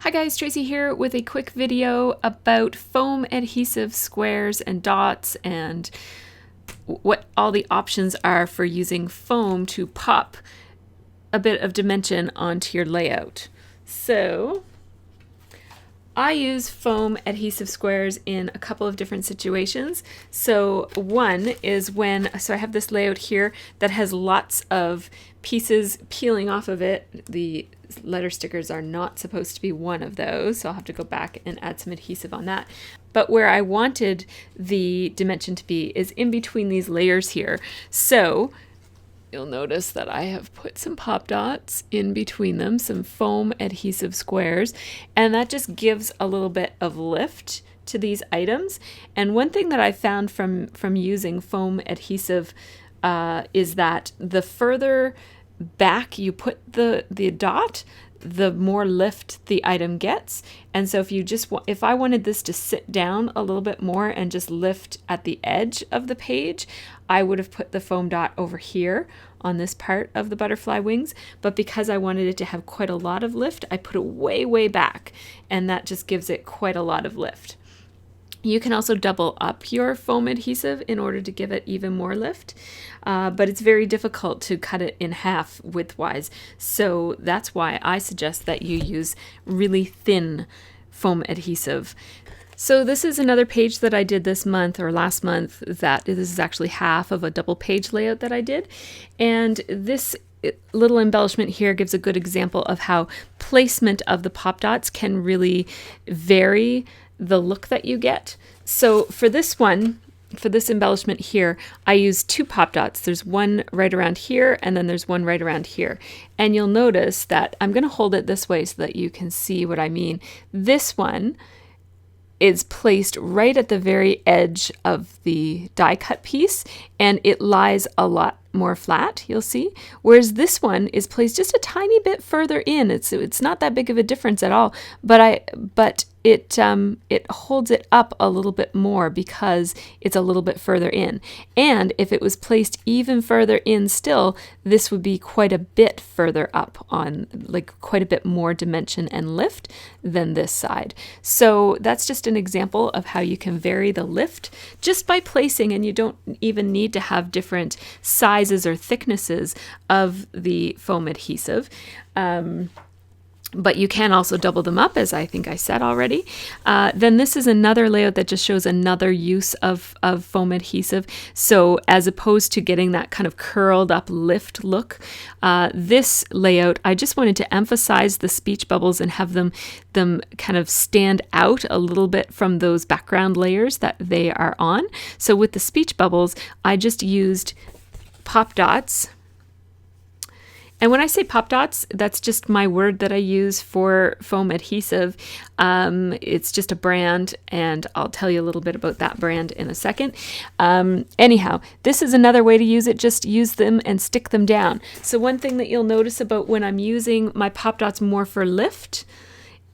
Hi guys, Tracy here with a quick video about foam adhesive squares and dots and what all the options are for using foam to pop a bit of dimension onto your layout. So I use foam adhesive squares in a couple of different situations. So one is so I have this layout here that has lots of pieces peeling off of it. The letter stickers are not supposed to be one of those, so I'll have to go back and add some adhesive on that. But where I wanted the dimension to be is in between these layers here. So you'll notice that I have put some pop dots in between them, some foam adhesive squares, and that just gives a little bit of lift to these items. And one thing that I found from using foam adhesive is that the further back you put the dot, the more lift the item gets. And so if I wanted this to sit down a little bit more and just lift at the edge of the page, I would have put the foam dot over here on this part of the butterfly wings. But because I wanted it to have quite a lot of lift, I put it way, way back, and that just gives it quite a lot of lift. You can also double up your foam adhesive in order to give it even more lift, but it's very difficult to cut it in half widthwise. So that's why I suggest that you use really thin foam adhesive. So this is another page that I did this month or last month. This is actually half of a double page layout that I did. And this little embellishment here gives a good example of how placement of the pop dots can really vary the look that you get. So for this embellishment here, I used two pop dots. There's one right around here, and then there's one right around here. And you'll notice that I'm going to hold it this way so that you can see what I mean. This one is placed right at the very edge of the die cut piece, and it lies a lot more flat, you'll see. Whereas this one is placed just a tiny bit further in. It's not that big of a difference at all, but it holds it up a little bit more because it's a little bit further in. And if it was placed even further in still, this would be quite a bit further up on, like quite a bit more dimension and lift than this side. So that's just an example of how you can vary the lift just by placing, and you don't even need to have different sizes or thicknesses of the foam adhesive. But you can also double them up, as I think I said already. Then this is another layout that just shows another use of foam adhesive. So as opposed to getting that kind of curled up lift look, this layout, I just wanted to emphasize the speech bubbles and have them kind of stand out a little bit from those background layers that they are on. So with the speech bubbles, I just used pop dots. And when I say pop dots, that's just my word that I use for foam adhesive. It's just a brand, and I'll tell you a little bit about that brand in a second. Anyhow, this is another way to use it. Just use them and stick them down. So one thing that you'll notice about when I'm using my pop dots more for lift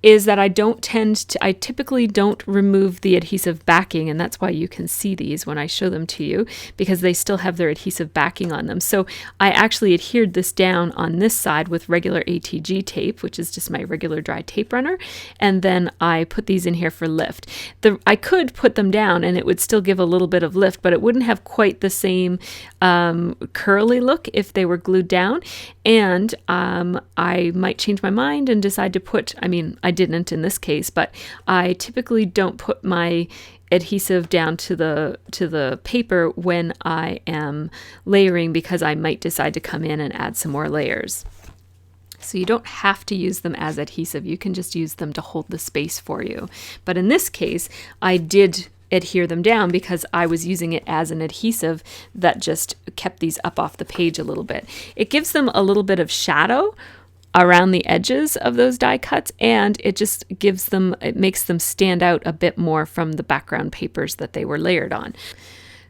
is that I typically don't remove the adhesive backing, and that's why you can see these when I show them to you, because they still have their adhesive backing on them. So I actually adhered this down on this side with regular ATG tape, which is just my regular dry tape runner, and then I put these in here for lift. I could put them down and it would still give a little bit of lift, but it wouldn't have quite the same curly look if they were glued down. And I might change my mind and decide to put, I didn't in this case, but I typically don't put my adhesive down to the paper when I am layering, because I might decide to come in and add some more layers. So you don't have to use them as adhesive. You can just use them to hold the space for you. But in this case, I did adhere them down because I was using it as an adhesive that just kept these up off the page a little bit. It gives them a little bit of shadow around the edges of those die cuts, and it makes them stand out a bit more from the background papers that they were layered on.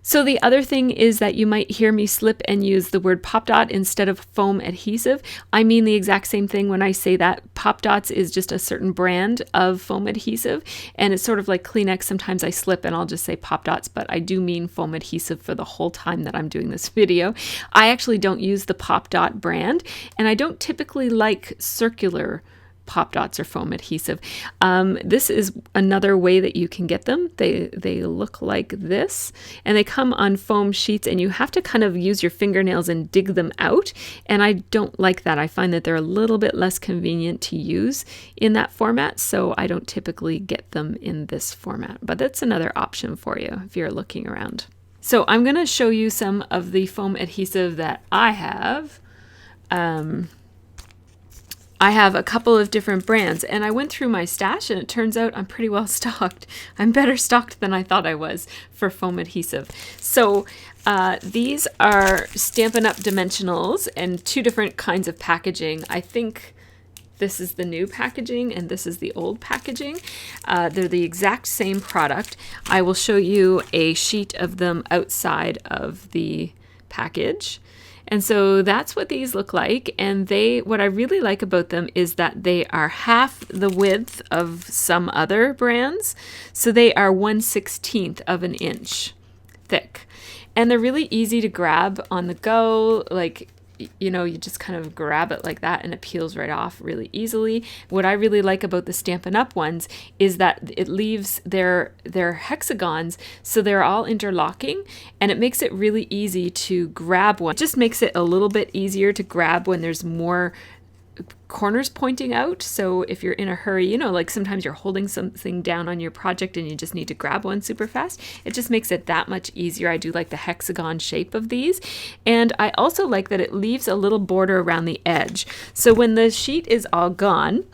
So the other thing is that you might hear me slip and use the word pop dot instead of foam adhesive. I mean the exact same thing when I say that. Pop dots is just a certain brand of foam adhesive, and it's sort of like Kleenex. Sometimes I slip and I'll just say pop dots, but I do mean foam adhesive for the whole time that I'm doing this video. I actually don't use the pop dot brand, and I don't typically like circular pop dots or foam adhesive. This is another way that you can get them. They look like this, and they come on foam sheets, and you have to kind of use your fingernails and dig them out, and I don't like that. I find that they're a little bit less convenient to use in that format, so I don't typically get them in this format, but that's another option for you if you're looking around. So I'm going to show you some of the foam adhesive that I have. I have a couple of different brands, and I went through my stash, and it turns out I'm pretty well stocked. I'm better stocked than I thought I was for foam adhesive. So these are Stampin' Up! Dimensionals and two different kinds of packaging. I think this is the new packaging and this is the old packaging. They're the exact same product. I will show you a sheet of them outside of the package. And so that's what these look like. And what I really like about them is that they are half the width of some other brands. So they are 1/16 of an inch thick. And they're really easy to grab on the go. Like, you know, you just kind of grab it like that and it peels right off really easily. What I really like about the Stampin' Up! Ones is that it leaves their hexagons, so they're all interlocking, and it makes it really easy to grab one. It just makes it a little bit easier to grab when there's more corners pointing out. So if you're in a hurry, you know, like sometimes you're holding something down on your project and you just need to grab one super fast, it just makes it that much easier. I do like the hexagon shape of these, and I also like that it leaves a little border around the edge. So when the sheet is all gone,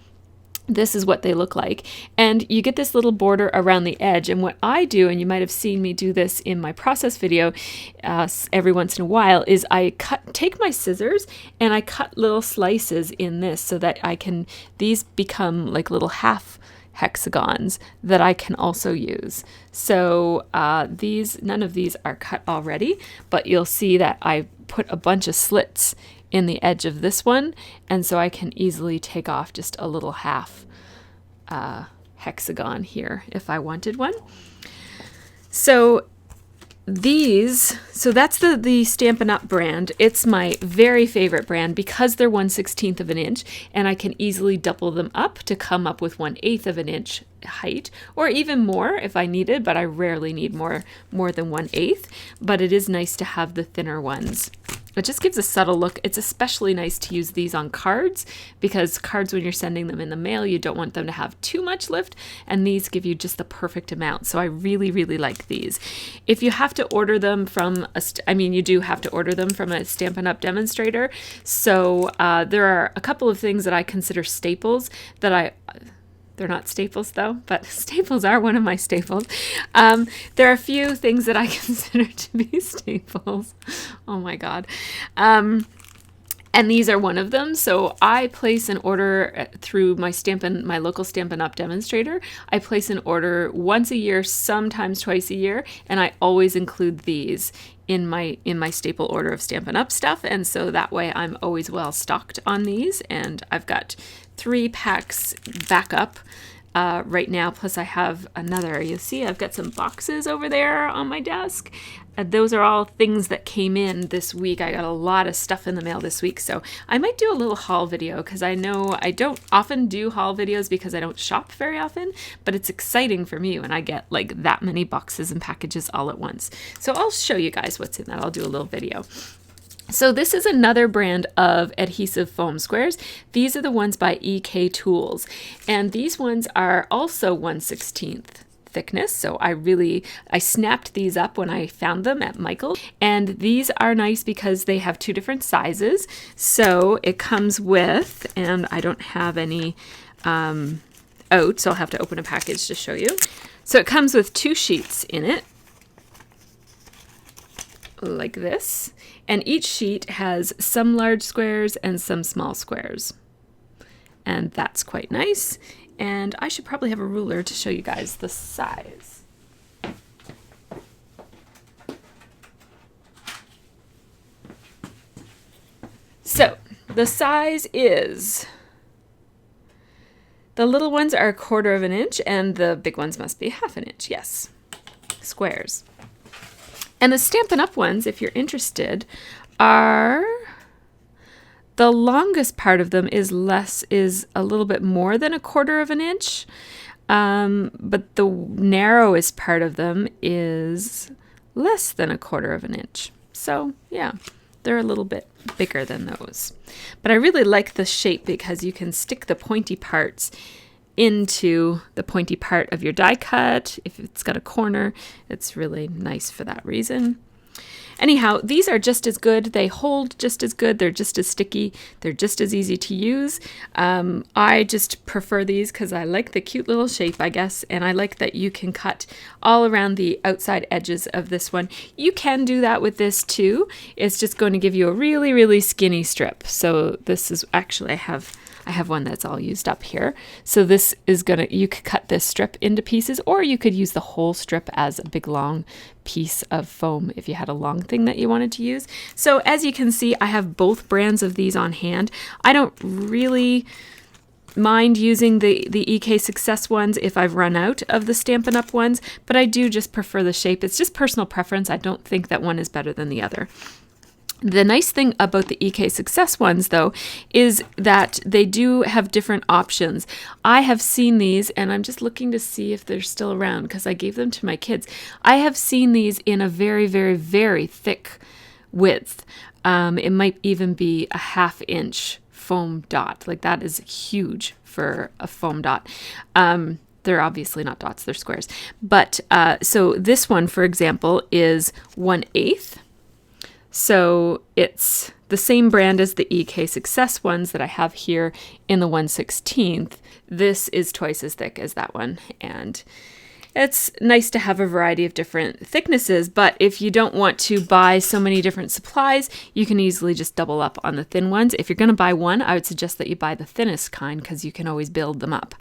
this is what they look like, and you get this little border around the edge. And what I do, and you might have seen me do this in my process video every once in a while, is I take my scissors and I cut little slices in this so that these become like little half hexagons that I can also use. So none of these are cut already, but you'll see that I put a bunch of slits in the edge of this one, and so I can easily take off just a little half hexagon here if I wanted one. So that's the Stampin' Up! Brand. It's my very favorite brand because they're 1/16 of an inch, and I can easily double them up to come up with 1/8 of an inch height, or even more if I needed, but I rarely need more than 1/8. But it is nice to have the thinner ones. It just gives a subtle look. It's especially nice to use these on cards, because cards, when you're sending them in the mail, you don't want them to have too much lift, and these give you just the perfect amount. So I really, really like these. If you have to order them from you do have to order them from a Stampin' Up! Demonstrator. So there are a couple of things that I consider staples that they're not staples though, but staples are one of my staples. There are a few things that I consider to be staples. Oh my God. And these are one of them. So I place an order through my local Stampin' Up! Demonstrator. I place an order once a year, sometimes twice a year, and I always include these in my staple order of Stampin' Up! Stuff. And so that way I'm always well stocked on these, and I've got 3 packs back up right now, plus I have another. You'll see I've got some boxes over there on my desk. Those are all things that came in this week. I got a lot of stuff in the mail this week, so I might do a little haul video, because I know I don't often do haul videos because I don't shop very often, but it's exciting for me when I get like that many boxes and packages all at once. So I'll show you guys what's in that. I'll do a little video. So this is another brand of adhesive foam squares. These are the ones by EK Tools, and these ones are also 1/16 thickness. So I snapped these up when I found them at Michael's, and these are nice because they have 2 different sizes. So it comes with, and I don't have any out, so I'll have to open a package to show you. So it comes with 2 sheets in it, like this, and each sheet has some large squares and some small squares, and that's quite nice. And I should probably have a ruler to show you guys the size. So the size is, the little ones are 1/4 of an inch, and the big ones must be 1/2 an inch. Yes, squares. And the Stampin' Up! Ones, if you're interested, are The longest part of them is a little bit more than 1/4 of an inch. But the narrowest part of them is less than 1/4 of an inch. So yeah, they're a little bit bigger than those. But I really like the shape because you can stick the pointy parts into the pointy part of your die cut. If it's got a corner, it's really nice for that reason. Anyhow, these are just as good. They hold just as good. They're just as sticky. They're just as easy to use. I just prefer these because I like the cute little shape, I guess, and I like that you can cut all around the outside edges of this one. You can do that with this too. It's just going to give you a really, really skinny strip. So this is actually, I have one that's all used up here. So this is you could cut this strip into pieces, or you could use the whole strip as a big long piece of foam if you had a long thing that you wanted to use. So as you can see, I have both brands of these on hand. I don't really mind using the EK Success ones if I've run out of the Stampin' Up! Ones, but I do just prefer the shape. It's just personal preference. I don't think that one is better than the other. The nice thing about the EK Success ones, though, is that they do have different options. I have seen these, and I'm just looking to see if they're still around because I gave them to my kids. I have seen these in a very, very, very thick width. It might even be a 1/2 inch foam dot. Like that is huge for a foam dot. They're obviously not dots, they're squares. But so this one, for example, is 1/8. So it's the same brand as the EK Success ones that I have here in the 1/16. This is twice as thick as that one. And it's nice to have a variety of different thicknesses, but if you don't want to buy so many different supplies, you can easily just double up on the thin ones. If you're going to buy one, I would suggest that you buy the thinnest kind because you can always build them up.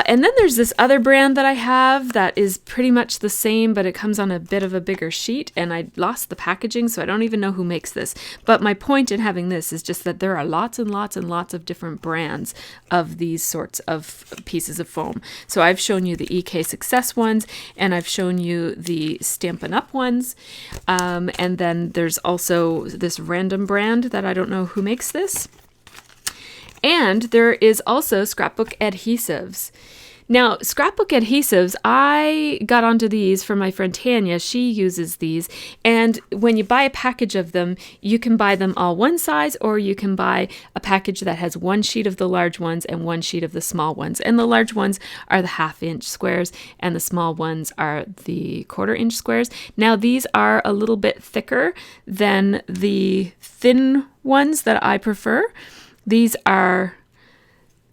And then there's this other brand that I have that is pretty much the same, but it comes on a bit of a bigger sheet, and I lost the packaging, so I don't even know who makes this. But my point in having this is just that there are lots and lots and lots of different brands of these sorts of pieces of foam. So I've shown you the EK Success ones, and I've shown you the Stampin' Up! Ones. And then there's also this random brand that I don't know who makes this. And there is also scrapbook adhesives. Now, scrapbook adhesives, I got onto these from my friend Tanya. She uses these. And when you buy a package of them, you can buy them all one size, or you can buy a package that has one sheet of the large ones and one sheet of the small ones. And the large ones are the 1/2 inch squares, and the small ones are the 1/4 inch squares. Now, these are a little bit thicker than the thin ones that I prefer. These are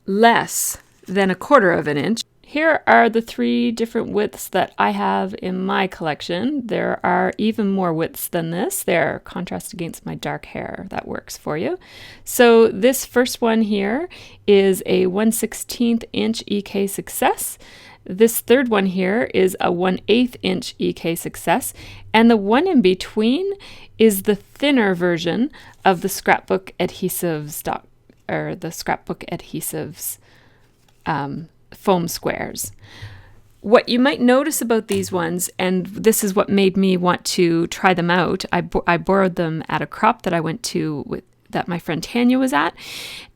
less than 1/4 of an inch. Here are the 3 different widths that I have in my collection. There are even more widths than this. They're contrast against my dark hair. That works for you. So this first one here is a 1/16 inch EK Success. This third one here is a 1/8 inch EK Success, and the one in between is the thinner version of the Scrapbook Adhesives foam squares. What you might notice about these ones, and this is what made me want to try them out, I borrowed them at a crop that I went to that my friend Tanya was at.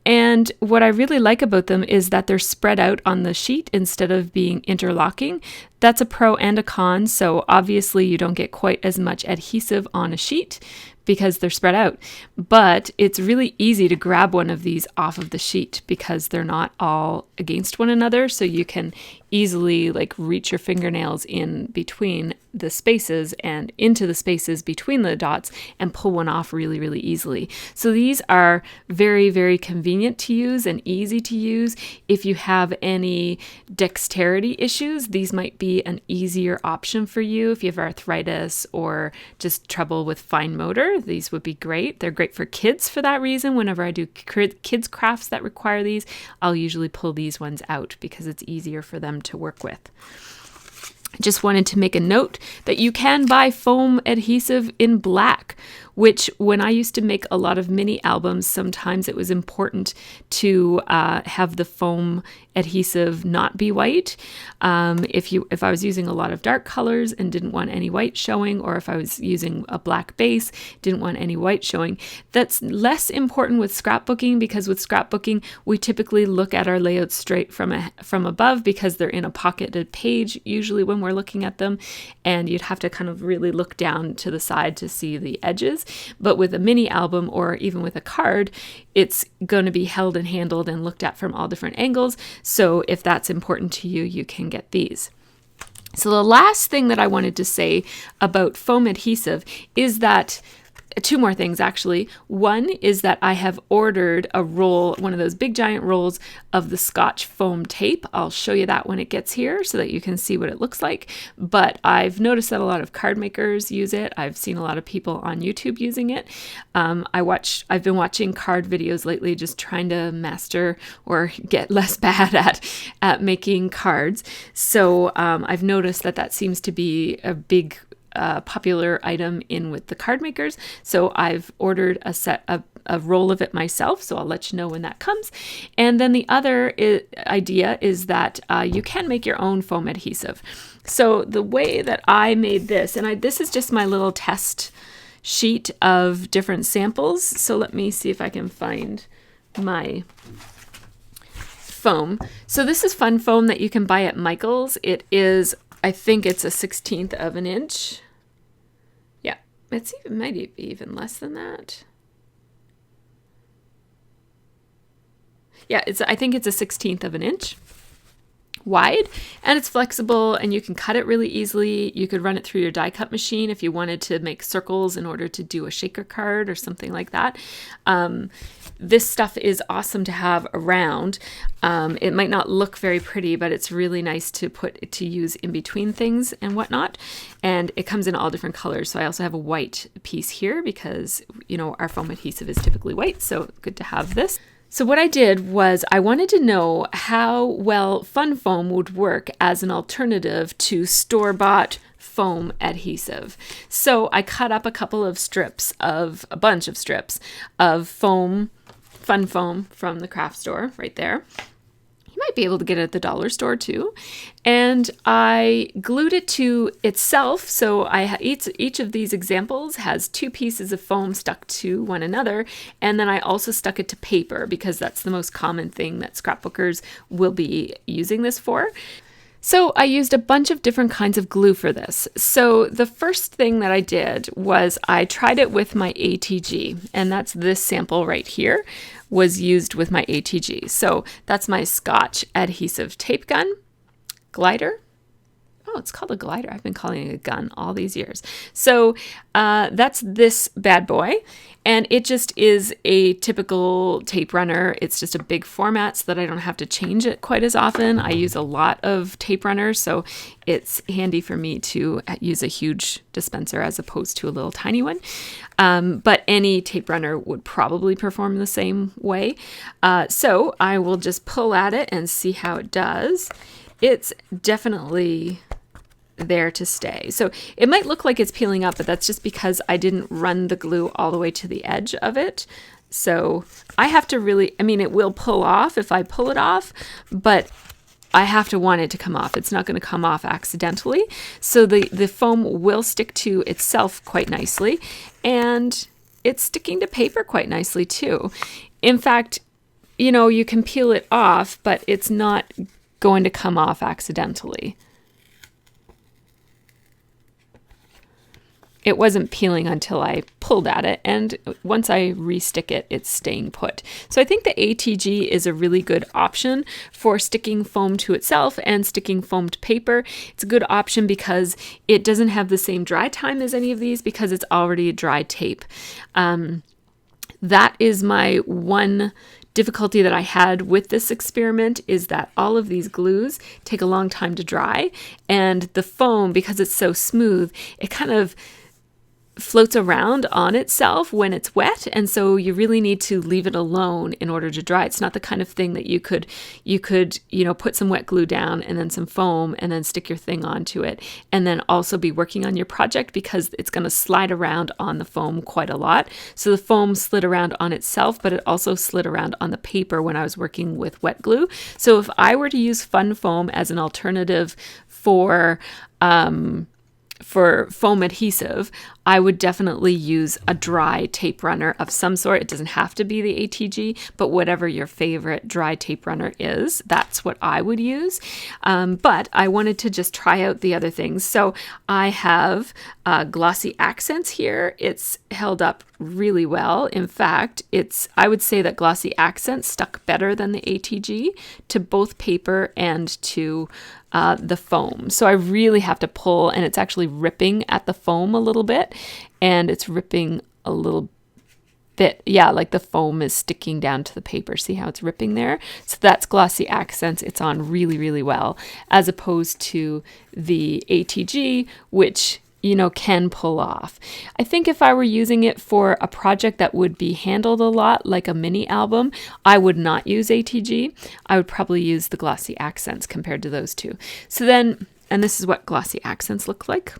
And what I really like about them is that they're spread out on the sheet instead of being interlocking. That's a pro and a con. So obviously you don't get quite as much adhesive on a sheet because they're spread out. But it's really easy to grab one of these off of the sheet because they're not all against one another. So you can easily reach your fingernails in between the spaces and into the spaces between the dots and pull one off really, really easily. So these are very, very convenient to use and easy to use. If you have any dexterity issues, these might be an easier option for you. If you have arthritis or just trouble with fine motor, these would be great. They're great for kids for that reason. Whenever I do kids crafts that require these, I'll usually pull these ones out because it's easier for them to work with. I just wanted to make a note that you can buy foam adhesive in black, which when I used to make a lot of mini albums, sometimes it was important to have the foam adhesive not be white. If I was using a lot of dark colors and didn't want any white showing, or if I was using a black base, didn't want any white showing. That's less important with scrapbooking, because with scrapbooking, we typically look at our layouts straight from above, because they're in a pocketed page usually when we're looking at them, and you'd have to kind of really look down to the side to see the edges. But with a mini album, or even with a card, it's going to be held and handled and looked at from all different angles. So if that's important to you, you can get these. So the last thing that I wanted to say about foam adhesive is that two more things actually. One is that I have ordered a roll, one of those big giant rolls of the Scotch foam tape. I'll show you that when it gets here so that you can see what it looks like. But I've noticed that a lot of card makers use it. I've seen a lot of people on YouTube using it. I've been watching card videos lately, just trying to master or get less bad at making cards. So I've noticed that seems to be a big popular item in with the card makers. So I've ordered a roll of it myself, so I'll let you know when that comes. And then the other idea is that you can make your own foam adhesive. So the way that I made this, and this is just my little test sheet of different samples. So let me see if I can find my foam. So this is fun foam that you can buy at Michael's. It is, I think it's a 1/16 of an inch. It might be even less than that. Yeah, I think it's a 1/16 of an inch wide, and it's flexible, and you can cut it really easily. You could run it through your die cut machine if you wanted to make circles in order to do a shaker card or something like that. This stuff is awesome to have around. It might not look very pretty, but it's really nice to use in between things and whatnot. And it comes in all different colors. So I also have a white piece here because, our foam adhesive is typically white. So good to have this. So what I did was I wanted to know how well fun foam would work as an alternative to store-bought foam adhesive. So I cut up a bunch of strips of fun foam from the craft store right there. You might be able to get it at the dollar store too. And I glued it to itself. So each of these examples has 2 pieces of foam stuck to one another. And then I also stuck it to paper, because that's the most common thing that scrapbookers will be using this for. So I used a bunch of different kinds of glue for this. So the first thing that I did was I tried it with my ATG, and that's this sample right here was used with my ATG. So that's my Scotch adhesive tape gun, glider. Oh, it's called a glider. I've been calling it a gun all these years. So that's this bad boy. And it just is a typical tape runner. It's just a big format so that I don't have to change it quite as often. I use a lot of tape runners, so it's handy for me to use a huge dispenser as opposed to a little tiny one. But any tape runner would probably perform the same way. So I will just pull at it and see how it does. It's definitely there to stay. So it might look like it's peeling up, but that's just because I didn't run the glue all the way to the edge of it. So I have to it will pull off if I pull it off, but I have to want it to come off. It's not going to come off accidentally. So the foam will stick to itself quite nicely, and it's sticking to paper quite nicely too. In fact, you can peel it off, but it's not going to come off accidentally. It wasn't peeling until I pulled at it, and once I restick it, it's staying put. So I think the ATG is a really good option for sticking foam to itself and sticking foam to paper. It's a good option because it doesn't have the same dry time as any of these because it's already a dry tape. That is my one difficulty that I had with this experiment, is that all of these glues take a long time to dry, and the foam, because it's so smooth, it kind of floats around on itself when it's wet, and so you really need to leave it alone in order to dry. It's not the kind of thing that you could put some wet glue down and then some foam and then stick your thing onto it and then also be working on your project, because it's going to slide around on the foam quite a lot. So the foam slid around on itself, but it also slid around on the paper when I was working with wet glue. So if I were to use fun foam as an alternative for foam adhesive, I would definitely use a dry tape runner of some sort. It doesn't have to be the ATG, but whatever your favorite dry tape runner is, that's what I would use. But I wanted to just try out the other things. So I have Glossy Accents here. It's held up really well. In fact, I would say that Glossy Accents stuck better than the ATG to both paper and to the foam. So I really have to pull, and it's actually ripping at the foam a little bit, and it's ripping a little bit. Yeah, like the foam is sticking down to the paper. See how it's ripping there? So that's Glossy Accents. It's on really, really well, as opposed to the ATG, which can pull off. I think if I were using it for a project that would be handled a lot, like a mini album, I would not use ATG. I would probably use the Glossy Accents compared to those two. So then, and this is what Glossy Accents look like.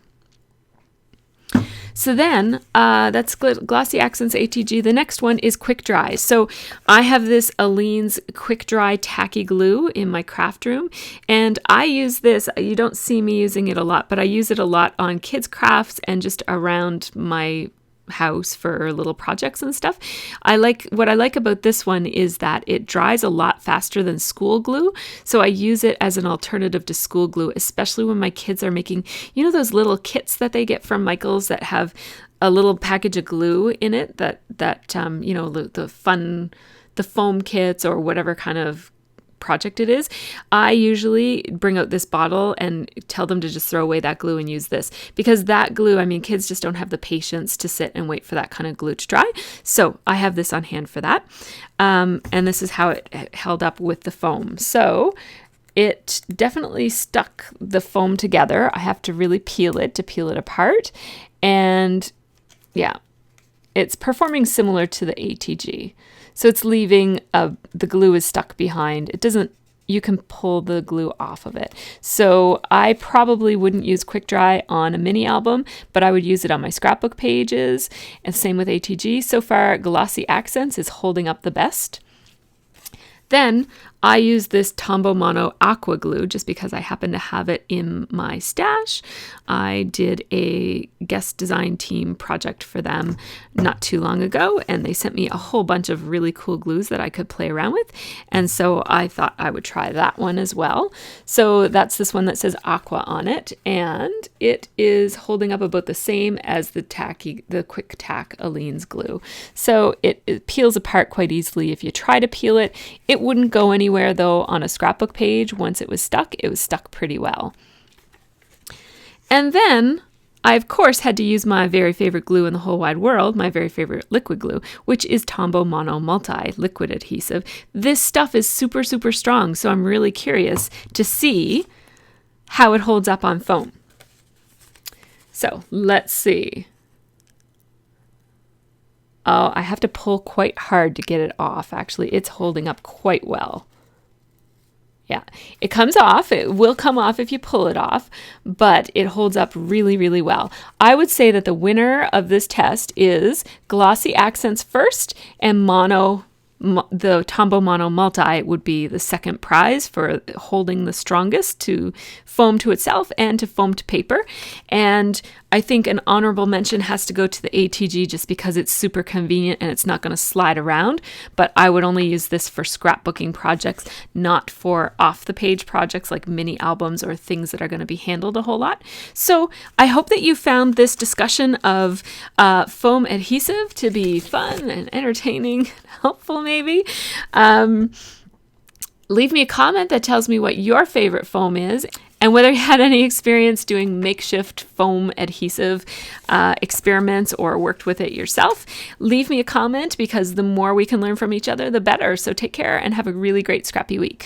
So then that's Glossy Accents ATG. The next one is Quick Dry. So I have this Aleene's Quick Dry Tacky Glue in my craft room, and I use this. You don't see me using it a lot, but I use it a lot on kids' crafts and just around my house for little projects and stuff. What I like about this one is that it dries a lot faster than school glue. So I use it as an alternative to school glue, especially when my kids are making, those little kits that they get from Michael's that have a little package of glue in it that the foam kits or whatever kind of project it is. I usually bring out this bottle and tell them to just throw away that glue and use this, because that glue, kids just don't have the patience to sit and wait for that kind of glue to dry. So I have this on hand for that. And this is how it held up with the foam. So it definitely stuck the foam together. I have to really peel it apart. And yeah, it's performing similar to the ATG. So it's leaving, the glue is stuck behind. You can pull the glue off of it. So I probably wouldn't use Quick Dry on a mini album, but I would use it on my scrapbook pages, and same with ATG. So far, Glossy Accents is holding up the best. Then I use this Tombow Mono Aqua glue just because I happen to have it in my stash. I did a guest design team project for them not too long ago, and they sent me a whole bunch of really cool glues that I could play around with. And so I thought I would try that one as well. So that's this one that says Aqua on it, and it is holding up about the same as the Quick Tack Aleene's glue. So it peels apart quite easily. If you try to peel it, it wouldn't go anywhere, though on a scrapbook page. Once it was stuck pretty well. And then I, of course, had to use my very favorite glue in the whole wide world, my very favorite liquid glue, which is Tombow Mono Multi liquid adhesive. This stuff is super, super strong, so I'm really curious to see how it holds up on foam. So let's see. Oh, I have to pull quite hard to get it off. Actually, it's holding up quite well. Yeah, it comes off. It will come off if you pull it off, but it holds up really, really well. I would say that the winner of this test is Glossy Accents first, and the Tombow Mono Multi would be the second prize for holding the strongest to foam to itself and to foam to paper. And I think an honorable mention has to go to the ATG just because it's super convenient and it's not going to slide around. But I would only use this for scrapbooking projects, not for off-the-page projects like mini albums or things that are going to be handled a whole lot. So I hope that you found this discussion of foam adhesive to be fun and entertaining and helpful maybe. Leave me a comment that tells me what your favorite foam is and whether you had any experience doing makeshift foam adhesive experiments or worked with it yourself. Leave me a comment because the more we can learn from each other, the better. So take care and have a really great scrappy week.